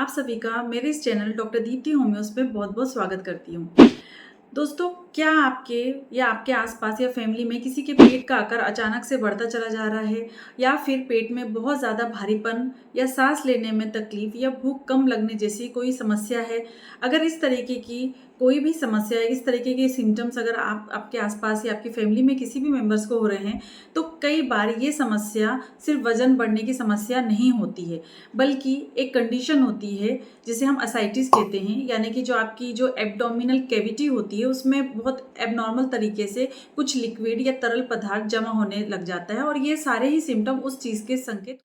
आप सभी का मेरे इस चैनल डॉक्टर दीप्ति होम्योस पे बहुत-बहुत स्वागत करती हूँ। दोस्तों, क्या आपके या आपके आसपास या फैमिली में किसी के पेट का आकार अचानक से बढ़ता चला जा रहा है या फिर पेट में बहुत ज़्यादा भारीपन या सांस लेने में तकलीफ या भूख कम लगने जैसी कोई समस्या है? अगर इस तरीके की कोई भी समस्या है, इस तरीके के सिम्पटम्स अगर आपके आसपास या आपकी फैमिली में किसी भी मेंबर्स को हो रहे हैं, तो कई बार ये समस्या सिर्फ वज़न बढ़ने की समस्या नहीं होती है, बल्कि एक कंडीशन होती है जिसे हम असाइटिस कहते हैं। यानी कि जो आपकी जो एब्डोमिनल कैविटी होती है उसमें बहुत एबनॉर्मल तरीके से कुछ लिक्विड या तरल पदार्थ जमा होने लग जाता है और ये सारे ही सिम्पटम उस चीज़ के संकेत।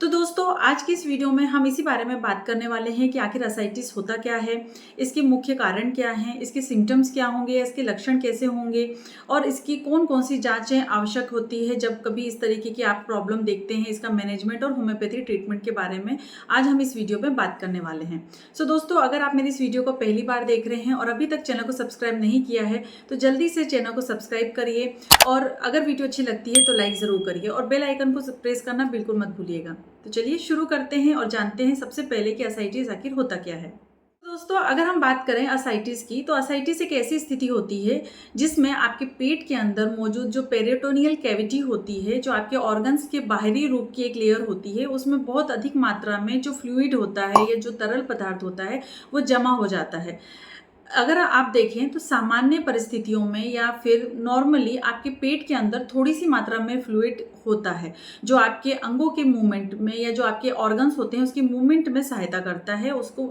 तो दोस्तों, आज की इस वीडियो में हम इसी बारे में बात करने वाले हैं कि आखिर असाइटिस होता क्या है, इसके मुख्य कारण क्या हैं, इसके सिम्पटम्स क्या होंगे, इसके लक्षण कैसे होंगे और इसकी कौन-कौन सी जांचें आवश्यक होती है जब कभी इस तरीके की आप प्रॉब्लम देखते हैं। इसका मैनेजमेंट और होम्योपैथी ट्रीटमेंट के बारे में आज हम इस वीडियो में बात करने वाले हैं। सो दोस्तों, अगर आप मेरी इस वीडियो को पहली बार देख रहे हैं और अभी तक चैनल को सब्सक्राइब नहीं किया है तो जल्दी से चैनल को सब्सक्राइब करिए और अगर वीडियो अच्छी लगती है तो लाइक ज़रूर करिए और बेल आइकन को प्रेस करना बिल्कुल मत भूलिएगा। तो चलिए शुरू करते हैं और जानते हैं सबसे पहले कि असाइटिस आखिर होता क्या है। दोस्तों, अगर हम बात करें असाइटिस की, तो असाइटिस एक ऐसी स्थिति होती है जिसमें आपके पेट के अंदर मौजूद जो पेरिटोनियल कैविटी होती है, जो आपके ऑर्गन्स के बाहरी रूप की एक लेयर होती है, उसमें बहुत अधिक मात्रा में जो फ्लूइड होता है या जो तरल पदार्थ होता है वो जमा हो जाता है। अगर आप देखें तो सामान्य परिस्थितियों में या फिर नॉर्मली आपके पेट के अंदर थोड़ी सी मात्रा में फ्लूइड होता है, जो आपके अंगों के मूवमेंट में या जो आपके ऑर्गन्स होते हैं उसके मूवमेंट में सहायता करता है, उसको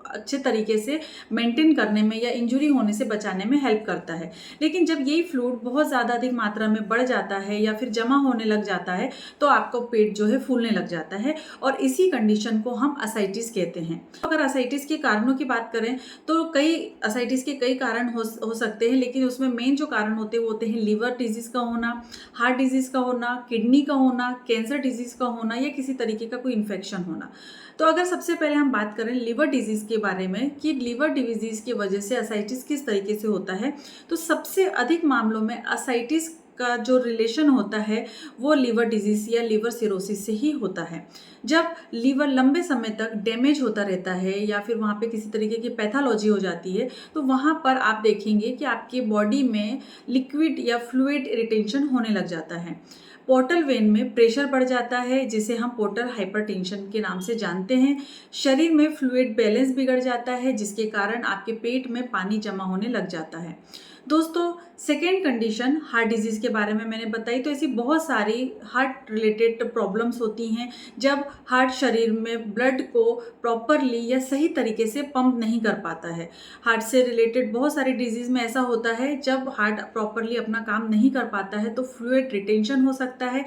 अच्छे तरीके से मेंटेन करने में या इंजरी होने से बचाने में हेल्प करता है। लेकिन जब यही फ्लूइड बहुत ज़्यादा अधिक मात्रा में बढ़ जाता है या फिर जमा होने लग जाता है तो आपका पेट जो है फूलने लग जाता है और इसी कंडीशन को हम असाइटिस कहते हैं। अगर असाइटिस के कारणों की बात करें तो असाइटिस के कई कारण हो सकते हैं, लेकिन उसमें मेन जो कारण होते हैं वो होते हैं लिवर डिजीज़ का होना, हार्ट डिजीज़ का होना, किडनी का होना, कैंसर डिजीज़ का होना या किसी तरीके का कोई इन्फेक्शन होना। तो अगर सबसे पहले हम बात करें लिवर डिजीज़ के बारे में कि लिवर डिजीज़ की वजह से असाइटिस किस तरीके से होता है, तो सबसे अधिक मामलों में असाइटिस का जो रिलेशन होता है वो लिवर डिजीज़ या लिवर सिरोसिस से ही होता है। जब लीवर लंबे समय तक डैमेज होता रहता है या फिर वहाँ पे किसी तरीके की पैथोलॉजी हो जाती है तो वहाँ पर आप देखेंगे कि आपके बॉडी में लिक्विड या फ्लूइड रिटेंशन होने लग जाता है। पोर्टल वेन में प्रेशर बढ़ जाता है जिसे हम पोर्टल हाइपरटेंशन के नाम से जानते हैं। शरीर में फ्लूइड बैलेंस बिगड़ जाता है जिसके कारण आपके पेट में पानी जमा होने लग जाता है। दोस्तों, सेकेंड कंडीशन हार्ट डिजीज़ के बारे में मैंने बताई, तो ऐसी बहुत सारी हार्ट रिलेटेड प्रॉब्लम्स होती हैं जब हार्ट शरीर में ब्लड को प्रॉपरली या सही तरीके से पंप नहीं कर पाता है। हार्ट से रिलेटेड बहुत सारी डिजीज़ में ऐसा होता है जब हार्ट प्रॉपरली अपना काम नहीं कर पाता है तो फ्लूइड रिटेंशन हो सकता है।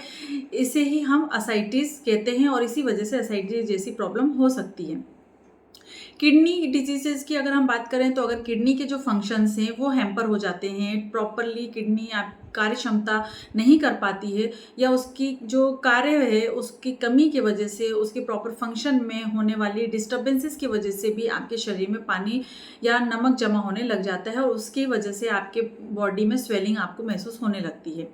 इसे ही हम असाइटिस कहते हैं और इसी वजह से असाइटिस जैसी प्रॉब्लम हो सकती है। किडनी डिजीजेस की अगर हम बात करें तो अगर किडनी के जो फंक्शंस हैं वो हैम्पर हो जाते हैं, प्रॉपरली किडनी कार्य क्षमता नहीं कर पाती है या उसकी जो कार्य है उसकी कमी की वजह से उसके प्रॉपर फंक्शन में होने वाली डिस्टर्बेंसेस की वजह से भी आपके शरीर में पानी या नमक जमा होने लग जाता है और उसकी वजह से आपके बॉडी में स्वेलिंग आपको महसूस होने लगती है।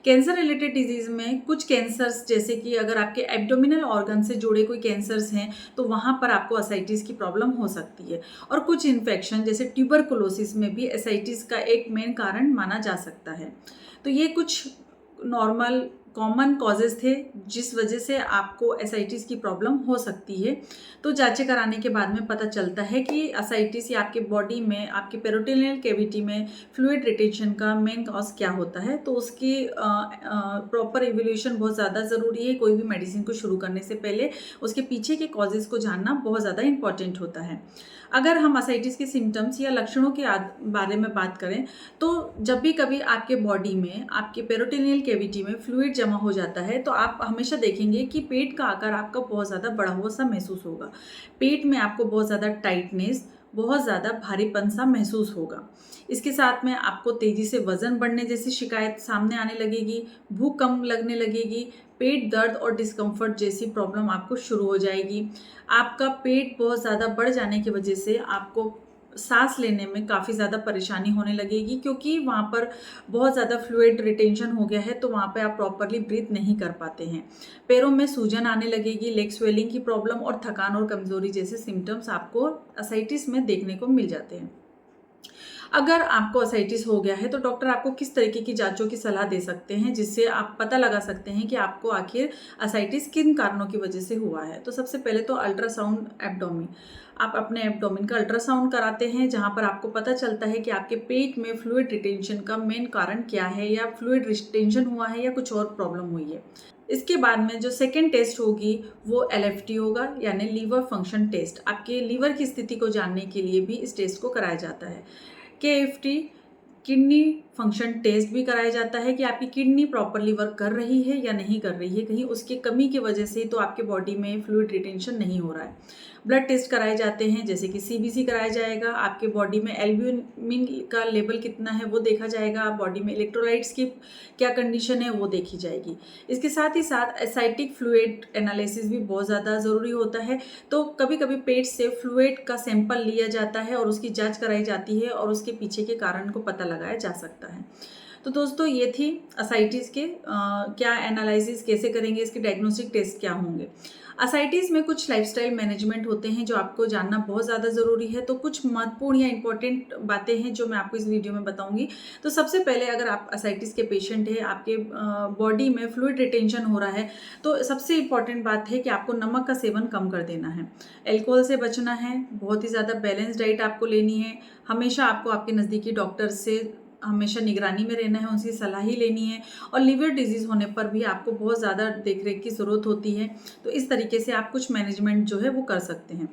कैंसर रिलेटेड डिजीज़ में कुछ कैंसर्स, जैसे कि अगर आपके एब्डोमिनल ऑर्गन से जुड़े कोई कैंसर्स हैं तो वहाँ पर आपको असाइटिस की प्रॉब्लम हो सकती है और कुछ इन्फेक्शन जैसे ट्यूबरकुलोसिस में भी असाइटिस का एक मेन कारण माना जा सकता है। तो ये कुछ नॉर्मल कॉमन कॉजेज़ थे जिस वजह से आपको एसाइटिस की प्रॉब्लम हो सकती है। तो जांचें कराने के बाद में पता चलता है कि एसाइटिस या आपके बॉडी में आपके पेरिटोनियल कैविटी में फ्लूइड रिटेंशन का मेन कॉज क्या होता है। तो उसकी प्रॉपर इवैल्यूएशन बहुत ज़्यादा ज़रूरी है। कोई भी मेडिसिन को शुरू करने से पहले उसके पीछे के कॉजेज़ को जानना बहुत ज़्यादा इंपॉर्टेंट होता है। अगर हम असाइटिस के सिम्टम्स या लक्षणों के बारे में बात करें तो जब भी कभी आपके बॉडी में आपके पेरिटोनियल कैविटी में फ्लूइड जमा हो जाता है तो आप हमेशा देखेंगे कि पेट का आकार आपका बहुत ज़्यादा बढ़ा हुआ सा महसूस होगा। पेट में आपको बहुत ज़्यादा टाइटनेस, बहुत ज़्यादा भारीपन सा महसूस होगा। इसके साथ में आपको तेज़ी से वज़न बढ़ने जैसी शिकायत सामने आने लगेगी, भूख कम लगने लगेगी, पेट दर्द और डिस्कम्फर्ट जैसी प्रॉब्लम आपको शुरू हो जाएगी। आपका पेट बहुत ज़्यादा बढ़ जाने की वजह से आपको सांस लेने में काफ़ी ज़्यादा परेशानी होने लगेगी, क्योंकि वहाँ पर बहुत ज़्यादा फ्लूइड रिटेंशन हो गया है, तो वहाँ पे आप प्रॉपरली ब्रीथ नहीं कर पाते हैं। पैरों में सूजन आने लगेगी, लेग स्वेलिंग की प्रॉब्लम और थकान और कमज़ोरी जैसे सिम्टम्स आपको असाइटिस में देखने को मिल जाते हैं। अगर आपको असाइटिस हो गया है तो डॉक्टर आपको किस तरीके की जांचों की सलाह दे सकते हैं, जिससे आप पता लगा सकते हैं कि आपको आखिर असाइटिस किन कारणों की वजह से हुआ है। तो सबसे पहले तो अल्ट्रासाउंड एब्डोमेन, आप अपने एब्डोमेन का अल्ट्रासाउंड कराते हैं, जहां पर आपको पता चलता है कि आपके पेट में फ्लूइड रिटेंशन का मेन कारण क्या है, या फ्लूइड रिटेंशन हुआ है या कुछ और प्रॉब्लम हुई है। इसके बाद में जो सेकेंड टेस्ट होगी वो LFT होगा, यानी लीवर फंक्शन टेस्ट। आपके लीवर की स्थिति को जानने के लिए भी इस टेस्ट को कराया जाता है। KFT किडनी फंक्शन टेस्ट भी कराया जाता है कि आपकी किडनी प्रॉपरली वर्क कर रही है या नहीं कर रही है, कहीं उसकी कमी की वजह से तो आपके बॉडी में फ्लूइड रिटेंशन नहीं हो रहा है। ब्लड टेस्ट कराए जाते हैं, जैसे कि CBC कराया जाएगा, आपके बॉडी में एल्ब्यूमिन का लेवल कितना है वो देखा जाएगा, बॉडी में इलेक्ट्रोलाइट्स की क्या कंडीशन है वो देखी जाएगी। इसके साथ ही साथ एसाइटिक फ्लूइड एनालिसिस भी बहुत ज़्यादा ज़रूरी होता है। तो कभी कभी पेट से फ्लूइड का सैंपल लिया जाता है और उसकी जांच कराई जाती है, और उसके पीछे के कारण को पता लगाया जा सकता है। तो दोस्तों ये थी असाइटिस के क्या एनालिसिस कैसे करेंगे, इसके डायग्नोस्टिक टेस्ट क्या होंगे। असाइटिस में कुछ लाइफस्टाइल मैनेजमेंट होते हैं जो आपको जानना बहुत ज़्यादा ज़रूरी है। तो कुछ महत्वपूर्ण या इंपॉर्टेंट बातें हैं जो मैं आपको इस वीडियो में बताऊंगी। तो सबसे पहले, अगर आप असाइटिस के पेशेंट हैं, आपके बॉडी में फ्लूइड रिटेंशन हो रहा है, तो सबसे इंपॉर्टेंट बात है कि आपको नमक का सेवन कम कर देना है, एल्कोहल से बचना है, बहुत ही ज़्यादा बैलेंस डाइट आपको लेनी है, हमेशा आपको आपके नज़दीकी डॉक्टर से हमेशा निगरानी में रहना है, उनकी सलाह ही लेनी है। और लीवर डिजीज़ होने पर भी आपको बहुत ज़्यादा देखरेख की ज़रूरत होती है। तो इस तरीके से आप कुछ मैनेजमेंट जो है वो कर सकते हैं।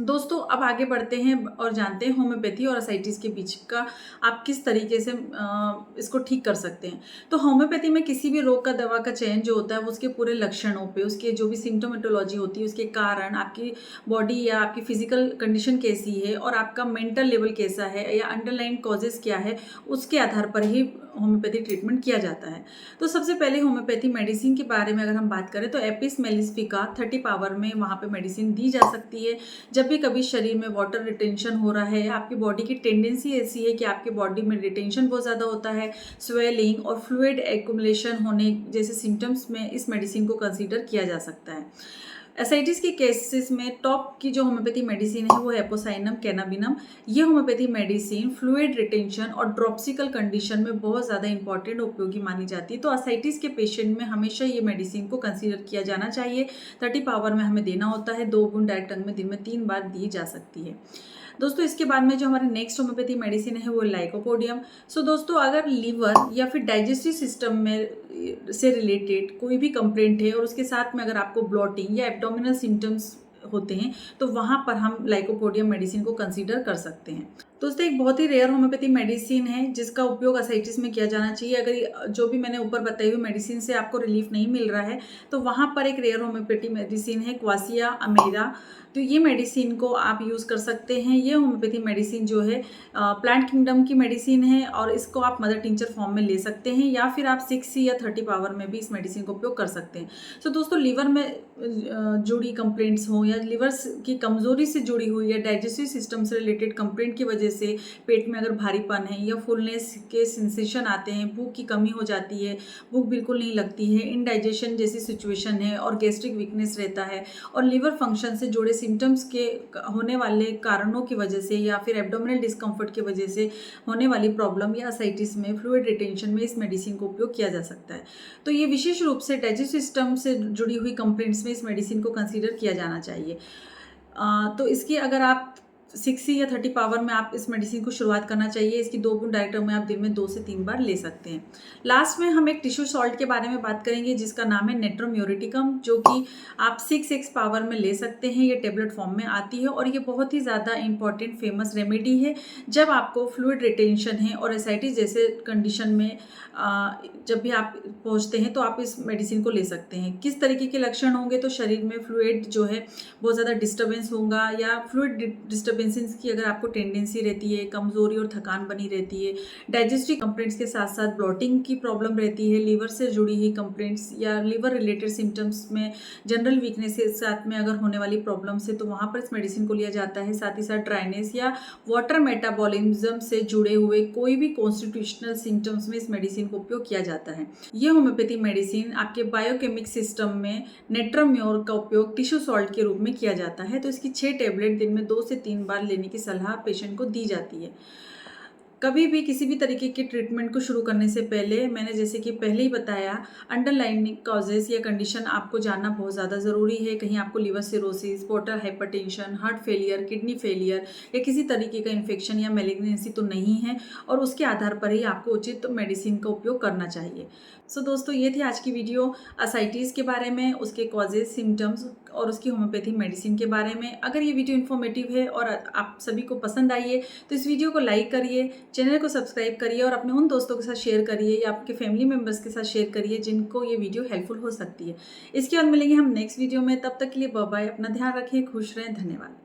दोस्तों अब आगे बढ़ते हैं और जानते हैं होम्योपैथी और असाइटिस के बीच का आप किस तरीके से इसको ठीक कर सकते हैं। तो होम्योपैथी में किसी भी रोग का दवा का चयन जो होता है वो उसके पूरे लक्षणों पे, उसके जो भी सिम्टोमेटोलॉजी होती है, उसके कारण, आपकी बॉडी या आपकी फिजिकल कंडीशन कैसी है और आपका मेंटल लेवल कैसा है या अंडरलाइन कॉजेज क्या है, उसके आधार पर ही होम्योपैथी ट्रीटमेंट किया जाता है। तो सबसे पहले होम्योपैथी मेडिसिन के बारे में अगर हम बात करें तो एपिस मेलिस्फिका 30 पावर में वहाँ पे मेडिसिन दी जा सकती है। जब भी कभी शरीर में वाटर रिटेंशन हो रहा है, आपकी बॉडी की टेंडेंसी ऐसी है कि आपकी बॉडी में रिटेंशन बहुत ज़्यादा होता है, स्वेलिंग और फ्लूइड एक्यूमुलेशन होने जैसे सिम्टम्स में इस मेडिसिन को कंसीडर किया जा सकता है। एसाइटिस के केसेस में टॉप की जो होम्योपैथी मेडिसिन है वो एपोसाइनम कैनाबिनम। ये होम्योपैथी मेडिसिन फ्लूइड रिटेंशन और ड्रॉप्सिकल कंडीशन में बहुत ज़्यादा इंपॉर्टेंट उपयोगी मानी जाती है। तो एसाइटिस के पेशेंट में हमेशा ये मेडिसिन को कंसीडर किया जाना चाहिए। 30 पावर में हमें देना होता है, 2 बूंद डायरेक्ट टंग में दिन में 3 बार दी जा सकती है। दोस्तों इसके बाद में जो हमारी नेक्स्ट होम्योपैथी मेडिसिन है वो लाइकोपोडियम। सो दोस्तों अगर लीवर या फिर डाइजेस्टिव सिस्टम में से रिलेटेड कोई भी कंप्लेंट है और उसके साथ में अगर आपको ब्लॉटिंग या एब्डोमिनल सिम्टम्स होते हैं तो वहाँ पर हम लाइकोपोडियम मेडिसिन को कंसीडर कर सकते हैं। दोस्तों एक बहुत ही रेयर होम्योपैथी मेडिसिन है जिसका उपयोग असाइटिस में किया जाना चाहिए। अगर जो भी मैंने ऊपर बताई हुई मेडिसिन से आपको रिलीफ नहीं मिल रहा है तो वहाँ पर एक रेयर होम्योपैथी मेडिसिन है क्वासिया अमेरा। तो ये मेडिसिन को आप यूज़ कर सकते हैं। ये होम्योपैथी मेडिसिन जो है प्लांट किंगडम की मेडिसिन है और इसको आप मदर टिंचर फॉर्म में ले सकते हैं, या फिर आप 6 या 30 पावर में भी इस मेडिसिन का उपयोग कर सकते हैं। सो दोस्तों लीवर में जुड़ी कंप्लेंट्स हो या लिवर की कमज़ोरी से जुड़ी हुई या डाइजेस्टिव सिस्टम से रिलेटेड कंप्लेंट की वजह से पेट में अगर भारीपन है या फुलनेस के सेंसेशन आते हैं, भूख की कमी हो जाती है, भूख बिल्कुल नहीं लगती है, इनडाइजेशन जैसी सिचुएशन है और गैस्ट्रिक वीकनेस रहता है और लीवर फंक्शन से जुड़े सिम्टम्स के होने वाले कारणों की वजह से या फिर एब्डोमिनल डिस्कम्फर्ट की वजह से होने वाली प्रॉब्लम या असाइटिस में फ्लूइड रिटेंशन में इस मेडिसिन को उपयोग किया जा सकता है। तो ये विशेष रूप से डाइजेस्टिव सिस्टम से जुड़ी हुई कंप्लेंट्स में इस मेडिसिन को कंसीडर किया जाना चाहिए। तो इसकी अगर आप 60 या 30 पावर में आप इस मेडिसिन को शुरुआत करना चाहिए। इसकी 2 बूंद डायरेक्ट में आप दिन में 2 से 3 बार ले सकते हैं। लास्ट में हम एक टिश्यू सॉल्ट के बारे में बात करेंगे जिसका नाम है नेट्रोम्यूरिटिकम, जो कि आप 6x पावर में ले सकते हैं। ये टेबलेट फॉर्म में आती है और ये बहुत ही ज़्यादा इंपॉर्टेंट फेमस रेमेडी है जब आपको फ्लूइड रिटेंशन है और एसाइटिस जैसे कंडीशन में जब भी आप पहुँचते हैं तो आप इस मेडिसिन को ले सकते हैं। किस तरीके के लक्षण होंगे तो शरीर में फ्लूइड जो है बहुत ज़्यादा डिस्टर्बेंस होगा या फ्लूइड डिस्टर्बेंस डिस्टर्बेंसेस की अगर आपको टेंडेंसी रहती है, कमज़ोरी और थकान बनी रहती है, डाइजेस्टिव कंप्लेंट्स के साथ साथ ब्लॉटिंग की प्रॉब्लम रहती है, लीवर से जुड़ी हुई कंप्लेंट्स या लीवर रिलेटेड सिम्टम्स में जनरल वीकनेस के साथ में अगर होने वाली प्रॉब्लम्स है तो वहाँ पर इस मेडिसिन को लिया जाता है। साथ ही साथ ड्राइनेस या वाटर मेटाबॉलिज्म से जुड़े हुए कोई भी कॉन्स्टिट्यूशनल सिम्टम्स में इस मेडिसिन को उपयोग किया जाता है। ये होम्योपैथी मेडिसिन आपके बायोकेमिक सिस्टम में नेट्रोम्योर का उपयोग टिश्यू सॉल्ट के रूप में किया जाता है। तो इसकी 6 टैबलेट दिन में 2 से 3 बार लेने की सलाह पेशेंट को दी जाती है। कभी भी किसी भी तरीके के ट्रीटमेंट को शुरू करने से पहले मैंने जैसे कि पहले ही बताया, अंडरलाइनिंग कॉजेज़ या कंडीशन आपको जानना बहुत ज़्यादा ज़रूरी है। कहीं आपको liver cirrhosis, portal hypertension, heart failure, kidney failure या किसी तरीके का इन्फेक्शन या मैलिग्नेंसी तो नहीं है, और उसके आधार पर ही आपको उचित मेडिसिन का उपयोग करना चाहिए। सो दोस्तों, ये थी आज की वीडियो असाइटिस के बारे में, उसके कॉजेज़, सिम्टम्स और उसकी होम्योपैथी मेडिसिन के बारे में। अगर ये वीडियो इन्फॉर्मेटिव है और आप सभी को पसंद आई है तो इस वीडियो को लाइक करिए, चैनल को सब्सक्राइब करिए और अपने उन दोस्तों के साथ शेयर करिए या आपके फैमिली मेम्बर्स के साथ शेयर करिए जिनको ये वीडियो हेल्पफुल हो सकती है। इसके बाद मिलेंगे हम नेक्स्ट वीडियो में, तब तक के लिए बाय बाय। अपना ध्यान रखिए, खुश रहें, धन्यवाद।